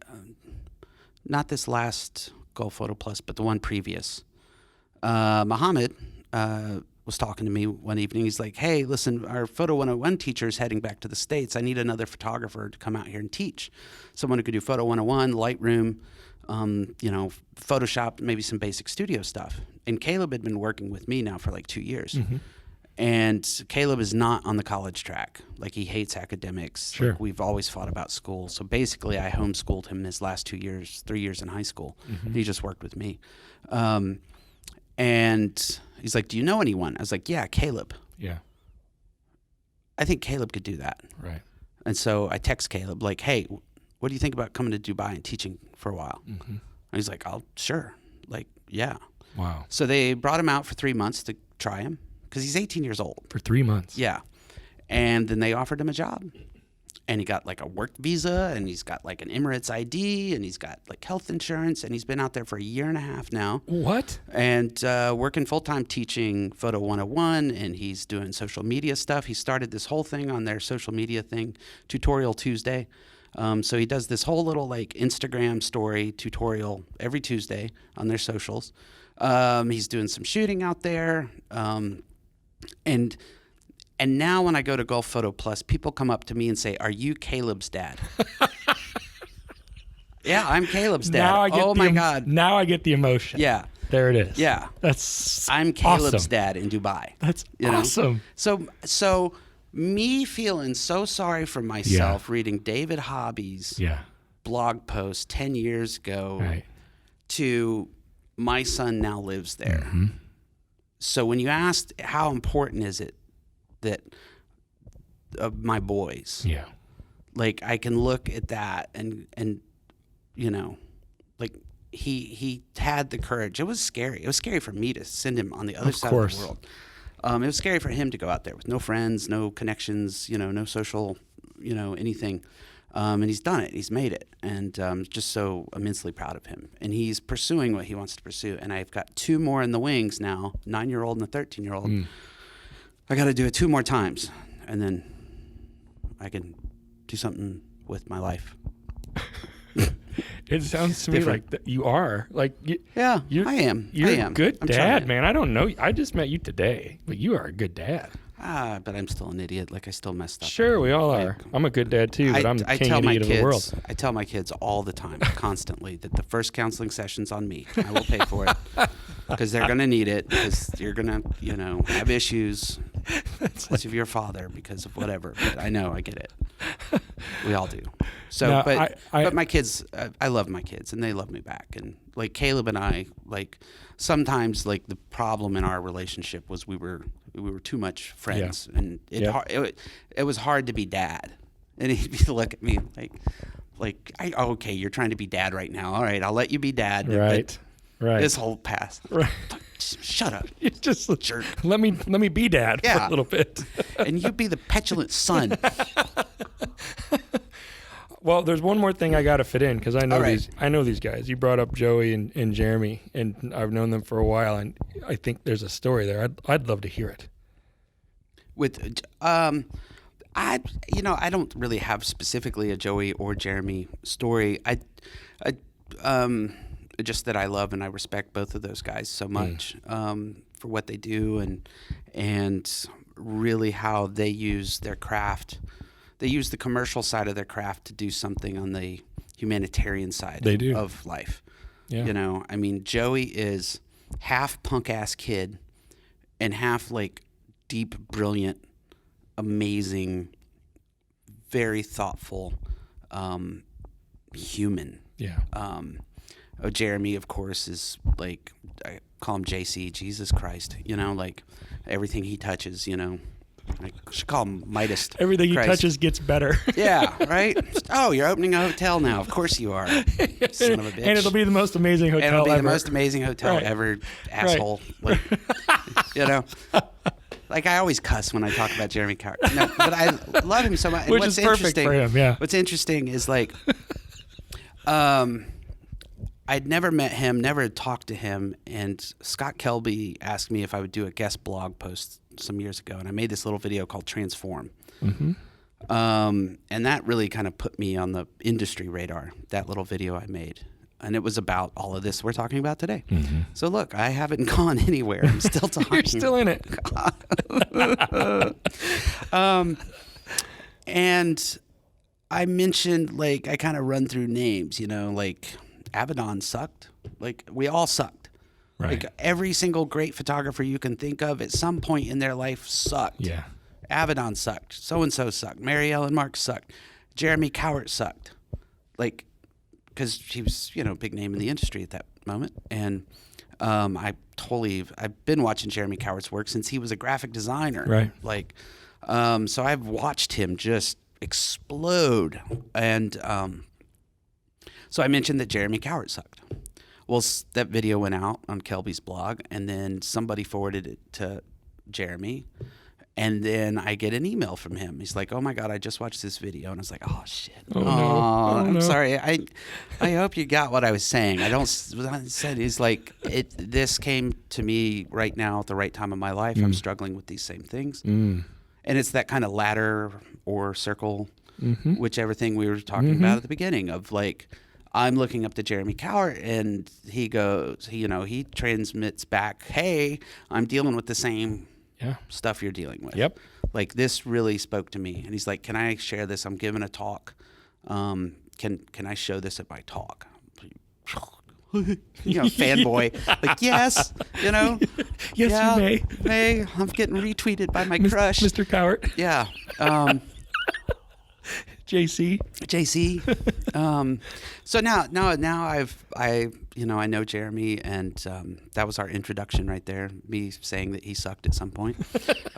not this last Gulf Photo Plus, but the one previous. Muhammad was talking to me one evening. He's like, hey, listen, our Photo 101 teacher is heading back to the States. I need another photographer to come out here and teach. Someone who could do Photo 101, Lightroom, Photoshop, maybe some basic studio stuff. And Caleb had been working with me now for like 2 years. And Caleb is not on the college track. Like he hates academics. Sure. Like we've always fought about school. So basically I homeschooled him his last 2 years, 3 years in high school. He just worked with me. And he's like, do you know anyone? I was like, yeah, Caleb. Yeah. I think Caleb could do that. Right. And so I text Caleb like, hey, what do you think about coming to Dubai and teaching for a while? And he's like, oh, sure. Like, yeah. Wow. So they brought him out for 3 months to try him because he's 18 years old. For 3 months. Yeah. And then they offered him a job. And he got like a work visa and he's got like an Emirates ID and he's got like health insurance and he's been out there for 1.5 years now. What? And working full-time teaching Photo 101 and he's doing social media stuff. He started this whole thing on their social media thing, Tutorial Tuesday. So he does this whole little like Instagram story tutorial every Tuesday on their socials. He's doing some shooting out there. And now when I go to Gulf Photo Plus, people come up to me and say, are you Caleb's dad? Yeah, I'm Caleb's dad. My God. Now I get the emotion. Yeah. There it is. Yeah. I'm Caleb's dad in Dubai. That's awesome. So me feeling so sorry for myself reading David Hobby's blog post 10 years ago to my son now lives there. So when you asked how important is it that my boys, like I can look at that and like he had the courage. It was scary. It was scary for me to send him on the other side of the world. It was scary for him to go out there with no friends, no connections, no social, anything. And he's done it. He's made it. And just so immensely proud of him. And he's pursuing what he wants to pursue. And I've got 2 more in the wings now, 9-year-old and a 13-year-old. I got to do it 2 more times. And then I can do something with my life. It sounds to me like you are. Like I am. You're I am. a good dad, man. I don't know. I just met you today, but you are a good dad. But I'm still an idiot. Like I still messed up. Sure, we all are. I'm a good dad too, but I'm the king idiot of the world. I tell my kids all the time, constantly, that the first counseling session's on me. I will pay for it because they're gonna need it. Because you're gonna, have issues because of your father, because of whatever. But I know, I get it. We all do. So, no, but my kids, I love my kids, and they love me back. And like Caleb and I, like sometimes, like the problem in our relationship was we were too much friends, and it was hard to be dad. And he'd look at me like, okay, you're trying to be dad right now. All right, I'll let you be dad. Right. This whole past. Right. Shut up. It's just a jerk. Let me be dad for a little bit. And you be the petulant son. Well, there's one more thing I got to fit in because I know right. I know these guys. You brought up Joey and Jeremy, and I've known them for a while, and I think there's a story there. I'd love to hear it. With I don't really have specifically a Joey or Jeremy story. I just that I love and I respect both of those guys so much for what they do and really how they use their craft. They use the commercial side of their craft to do something on the humanitarian side of life. Yeah. You know, I mean, Joey is half punk ass kid and half like deep, brilliant, amazing, very thoughtful human. Yeah. Jeremy, of course, is like, I call him JC, Jesus Christ. You know, like everything he touches, you know. I should call him Midas. Everything Christ. he touches gets better. Yeah, right? Oh, you're opening a hotel now. Of course you are. Son of a bitch. And it'll be the most amazing hotel ever. It'll be the most amazing hotel ever, asshole. Right. Like, you know? Like, I always cuss when I talk about Jeremy Cowart. No, but I love him so much. Which is perfect for him, yeah. What's interesting is, like, I'd never met him, never talked to him, and Scott Kelby asked me if I would do a guest blog post some years ago, and I made this little video called Transform. Mm-hmm. And that really kind of put me on the industry radar, that little video I made. And it was about all of this we're talking about today. Mm-hmm. So look, I haven't gone anywhere. I'm still talking. You're still in it. And I mentioned, like, I kind of run through names, you know, like Avedon sucked. Like, we all sucked. Right. Like, every single great photographer you can think of at some point in their life sucked. Yeah. Avedon sucked. So-and-so sucked. Mary Ellen Marks sucked. Jeremy Cowart sucked. Like, because he was, you know, a big name in the industry at that moment. And I've been watching Jeremy Cowart's work since he was a graphic designer. Right. Like, so I've watched him just explode. And so I mentioned that Jeremy Cowart sucked. Well, that video went out on Kelby's blog, and then somebody forwarded it to Jeremy. And then I get an email from him. He's like, "Oh my God, I just watched this video." And I was like, "Oh shit! I'm sorry. I hope you got what I was saying. I don't." Said he's like, "This came to me right now at the right time of my life. I'm struggling with these same things, and it's that kind of ladder or circle, whichever thing we were talking about at the beginning of like." I'm looking up to Jeremy Cowart, and he goes, he transmits back, "Hey, I'm dealing with the same stuff you're dealing with." Yep. Like, this really spoke to me. And he's like, "Can I share this? I'm giving a talk. Can I show this at my talk?" Fanboy. Like, yes, Yes, yeah, you may. May. I'm getting retweeted by my crush. Mr. Cowart. Yeah. JC. So now I know Jeremy, and that was our introduction right there. Me saying that he sucked at some point.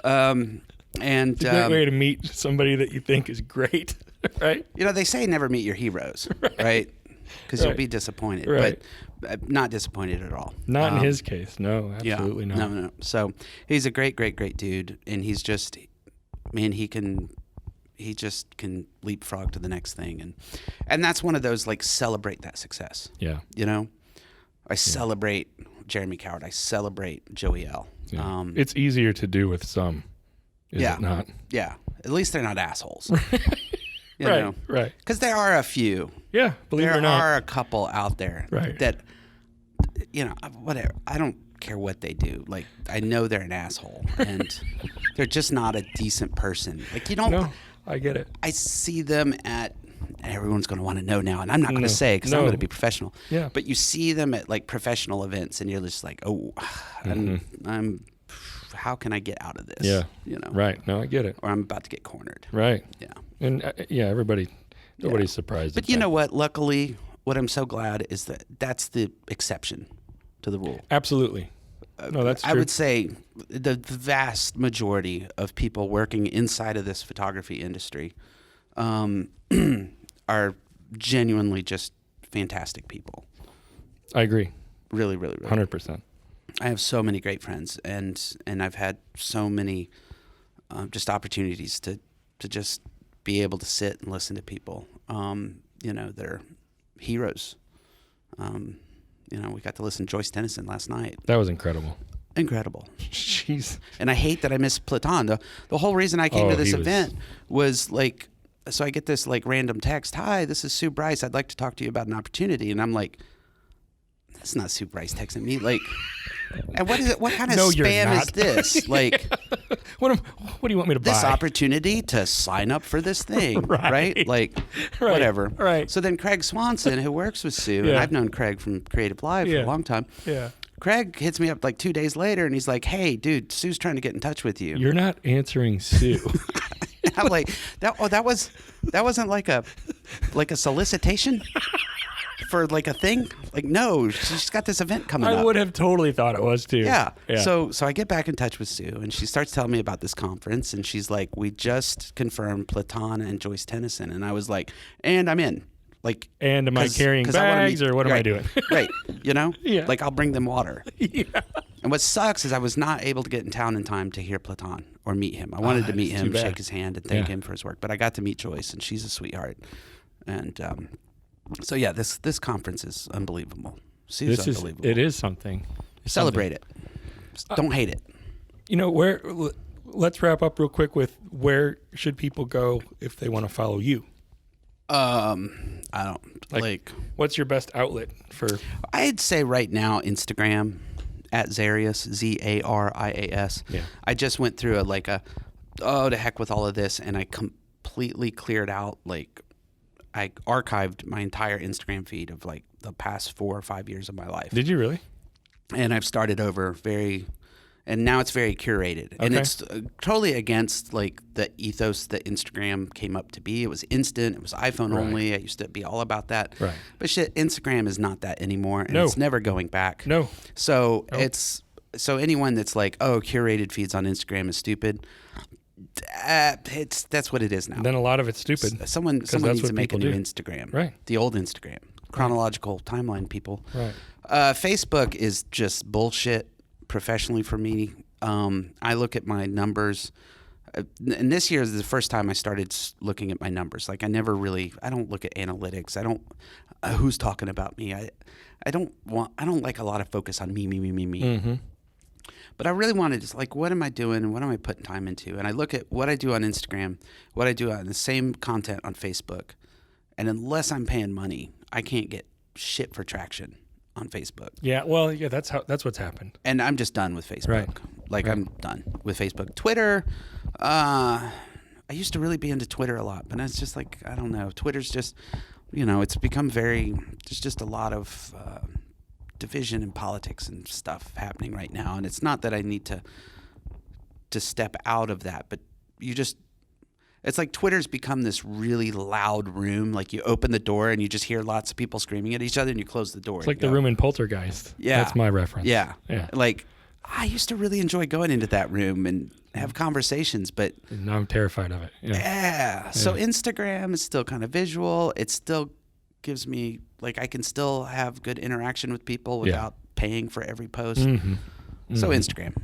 And it's a great way to meet somebody that you think is great, right? They say never meet your heroes, right? Because you'll be disappointed, but not disappointed at all. Not in his case, no, absolutely not. No. So he's a great dude, and he's just, man, he just can leapfrog to the next thing. And that's one of those, like, celebrate that success. Yeah. I celebrate Jeremy Cowart. I celebrate Joey L. Yeah. It's easier to do with some, is it not? Yeah. At least they're not assholes. Right. Because there are a few. Yeah, believe it or not. There are a couple out there that, whatever. I don't care what they do. Like, I know they're an asshole, and they're just not a decent person. Like, you don't... No. I get it. I see them at, everyone's going to want to know now, and I'm not going to say because I'm going to be professional. Yeah. But you see them at, like, professional events, and you're just like, oh, I'm how can I get out of this? Yeah. Right. No, I get it. Or I'm about to get cornered. Right. Yeah. And nobody's surprised. But you know what? Luckily, what I'm so glad is that that's the exception to the rule. Absolutely. No, that's true. I would say the vast majority of people working inside of this photography industry are genuinely just fantastic people. I agree. Really, really, really. 100%. I have so many great friends, and I've had so many just opportunities to just be able to sit and listen to people. They're heroes. We got to listen to Joyce Tennyson last night. That was incredible. Incredible. Jeez. And I hate that I missed Platon. The whole reason I came to this event was like, so I get this like random text. Hi, this is Sue Bryce. I'd like to talk to you about an opportunity. And I'm like, that's not Sue Bryce texting me. Like, and what is it? What kind of spam is this? Like, what do you want me to buy? This opportunity to sign up for this thing, right? Like, whatever. Right. So then Craig Swanson, who works with Sue, and I've known Craig from Creative Live for a long time. Yeah. Craig hits me up like 2 days later, and he's like, "Hey, dude, Sue's trying to get in touch with you." You're not answering Sue. I'm like, that wasn't like a solicitation for like a thing. Like, no, she's got this event coming up. I would have totally thought it was too. Yeah. So I get back in touch with Sue, and she starts telling me about this conference, and she's like, "We just confirmed Platon and Joyce Tennyson," and I was like, "And I'm in." Like, and am I carrying bags or what am I doing? Right. Yeah. Like I'll bring them water. Yeah. And what sucks is I was not able to get in town in time to hear Platon or meet him. I wanted to meet him, shake his hand, and thank him for his work. But I got to meet Joyce, and she's a sweetheart. And so yeah, this conference is unbelievable. Sue's unbelievable. It is something. Celebrate it. Don't hate it. Let's wrap up real quick with where should people go if they want to follow you? I don't like. What's your best outlet for? I'd say right now Instagram at Zarias, Zarias. Yeah. I just went through to heck with all of this, and I completely cleared out. Like, I archived my entire Instagram feed of like the past 4 or 5 years of my life. Did you really? And I've started over and now it's very curated. Okay. And it's totally against like the ethos that Instagram came up to be. It was instant. It was iPhone only. I used to be all about that. Right. But Instagram is not that anymore, and it's never going back. No. So so anyone that's like, oh, curated feeds on Instagram is stupid. That's what it is now. Then a lot of it's stupid. Someone needs to make a new Instagram. Right. The old Instagram. Chronological timeline, people. Right. Facebook is just bullshit professionally for me. I look at my numbers, and this year is the first time I started looking at my numbers. Like I don't look at analytics. I don't who's talking about me. I don't like a lot of focus on me. Mm-hmm. But I really wanted to like, what am I doing? What am I putting time into? And I look at what I do on Instagram, what I do on the same content on Facebook, and unless I'm paying money, I can't get shit for traction on Facebook. Yeah, well, that's what's happened. And I'm just done with Facebook. Right. Like I'm done with Facebook. Twitter, I used to really be into Twitter a lot, but it's just like, I don't know. Twitter's just, it's become there's just a lot of division and politics and stuff happening right now. And it's not that I need to step out of that, but it's like Twitter's become this really loud room. Like you open the door and you just hear lots of people screaming at each other, and you close the door. It's like the room in Poltergeist. Yeah. That's my reference. Yeah. Like I used to really enjoy going into that room and have conversations, but now I'm terrified of it. Yeah. So Instagram is still kind of visual. It still gives me, like, I can still have good interaction with people without paying for every post. Mm-hmm. So Instagram.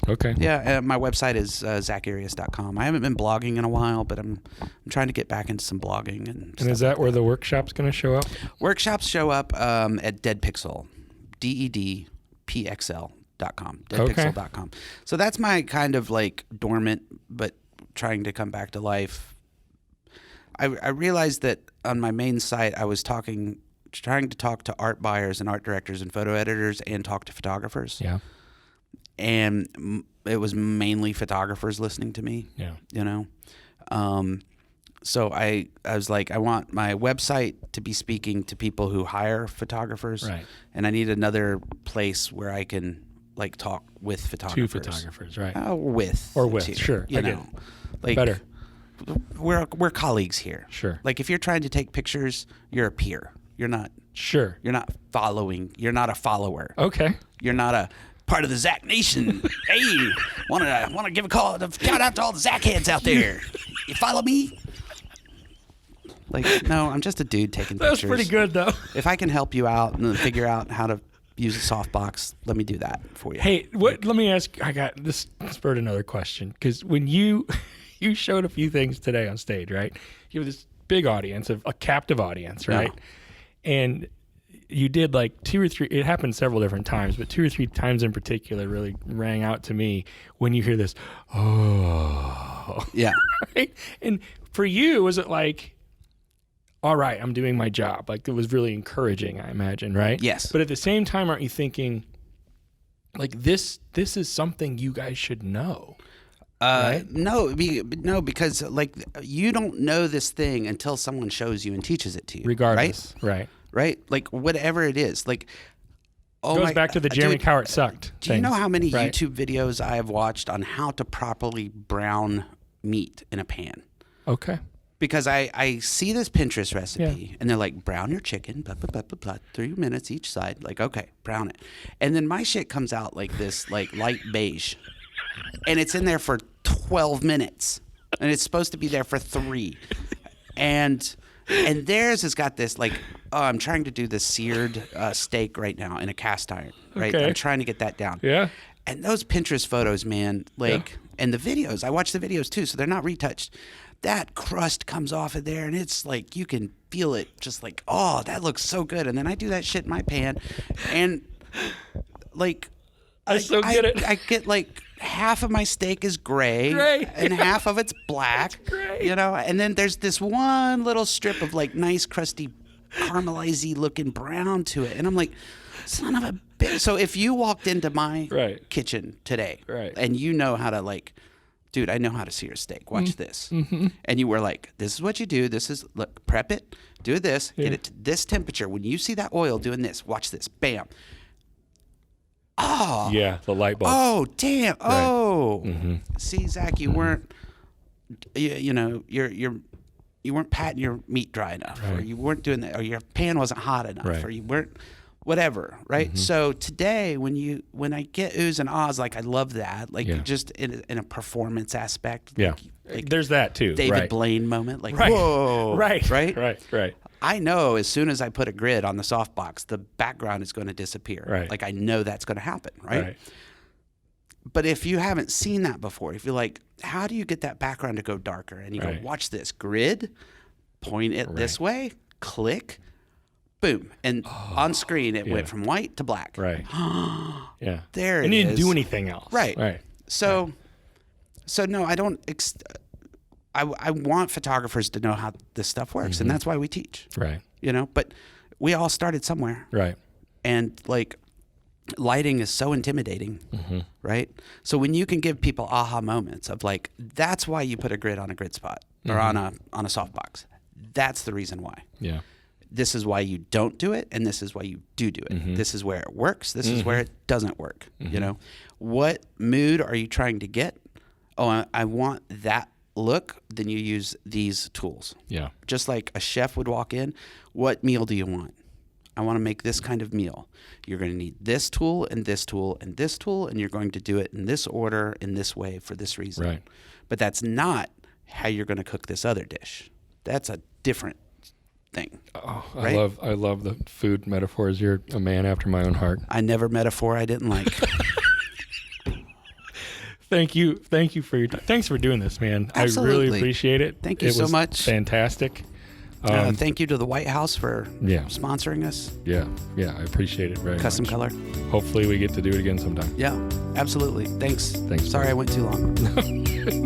Okay. Yeah, my website is zackarias.com. I haven't been blogging in a while, but I'm trying to get back into some blogging. And is that where the workshop's going to show up? Workshops show up at Dead Pixel, DEDPXL.com, deadpixel.com. So that's my kind of like dormant, but trying to come back to life. I realized that on my main site, I was trying to talk to art buyers and art directors and photo editors and talk to photographers. Yeah. And it was mainly photographers listening to me. Yeah. So I was like, I want my website to be speaking to people who hire photographers. Right. And I need another place where I can like talk with photographers. To photographers, right. With. Sure. You know, like better. We're colleagues here. Sure. Like if you're trying to take pictures, you're a peer. You're not. Sure. You're not following. You're not a follower. Okay. You're not a part of the Zack Nation. Hey, want to give a shout out to all the Zack heads out there. You follow me? Like, no, I'm just a dude taking pictures. That was pretty good, though. If I can help you out and figure out how to use a softbox, let me do that for you. Hey, let me ask. I got this spurred another question, because when you you showed a few things today on stage, right? You have this big audience, a captive audience, right? Yeah. And you did like 2 or 3, it happened several different times, but 2 or 3 times in particular really rang out to me when you hear this, oh. Yeah. Right? And for you, was it like, all right, I'm doing my job? Like, it was really encouraging, I imagine, right? Yes. But at the same time, aren't you thinking, like, this is something you guys should know? Right? No, because like you don't know this thing until someone shows you and teaches it to you. Regardless, right? Right? Like whatever it is, like goes back to the Jeremy Cowart sucked. Do you know how many YouTube videos I have watched on how to properly brown meat in a pan? Okay. Because I see this Pinterest recipe and they're like, brown your chicken, blah, blah, blah, blah, blah, 3 minutes each side. Like, okay, brown it. And then my shit comes out like this, like light beige. And it's in there for 12 minutes. And it's supposed to be there for 3. And theirs has got this like, oh, I'm trying to do the seared steak right now in a cast iron, right? Okay. I'm trying to get that down. Yeah. And those Pinterest photos, man, like, and the videos, I watch the videos too, so they're not retouched. That crust comes off of there, and it's like, you can feel it just like, oh, that looks so good. And then I do that shit in my pan, and like, I get it. I get like half of my steak is gray. And half of it's black, you know, and then there's this one little strip of like nice, crusty, caramelized looking brown to it. And I'm like, son of a bitch. So if you walked into my kitchen today and you know how to like, dude, I know how to sear a steak. Watch this. Mm-hmm. And you were like, this is what you do. This is, look, prep it, do this, get it to this temperature. When you see that oil doing this, watch this. Bam. Oh. Yeah, the light bulb. Oh, damn. Right. Oh. Mm-hmm. See, Zach, you weren't, you know, you weren't patting your meat dry enough, or you weren't doing that, or your pan wasn't hot enough, or you weren't, whatever, right? Mm-hmm. So today, when I get oohs and ahs, like I love that, like just in a performance aspect. Yeah, like there's that too. David Blaine moment, like whoa, right. I know as soon as I put a grid on the softbox, the background is going to disappear. Right. Like I know that's going to happen, right? But if you haven't seen that before, if you're like, how do you get that background to go darker? And you go, watch this grid, point it this way, click. Boom. And on screen, it went from white to black. Right. Yeah. There it is. And you didn't do anything else. Right. So no, I don't, I want photographers to know how this stuff works. And that's why we teach. Right. You know, but we all started somewhere. Right. And like lighting is so intimidating. Mm-hmm. Right. So when you can give people aha moments of like, that's why you put a grid on a grid spot or on a softbox. That's the reason why. Yeah. This is why you don't do it, and this is why you do it. Mm-hmm. This is where it works. This is where it doesn't work. Mm-hmm. You know, what mood are you trying to get? Oh, I want that look. Then you use these tools. Yeah. Just like a chef would walk in. What meal do you want? I want to make this kind of meal. You're going to need this tool and this tool and this tool, and you're going to do it in this order, in this way, for this reason. Right. But that's not how you're going to cook this other dish. That's a different thing. Oh, right? I love the food metaphors. You're a man after my own heart. I never metaphor I didn't like. Thank you for your thanks for doing this, man. Absolutely. I really appreciate it. Thank you so much. Fantastic. Thank you to the White House for sponsoring us. Yeah, I appreciate it very much. Custom Color. Hopefully we get to do it again sometime. Yeah, absolutely. Thanks. Sorry I went too long.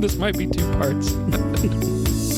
This might be 2 parts.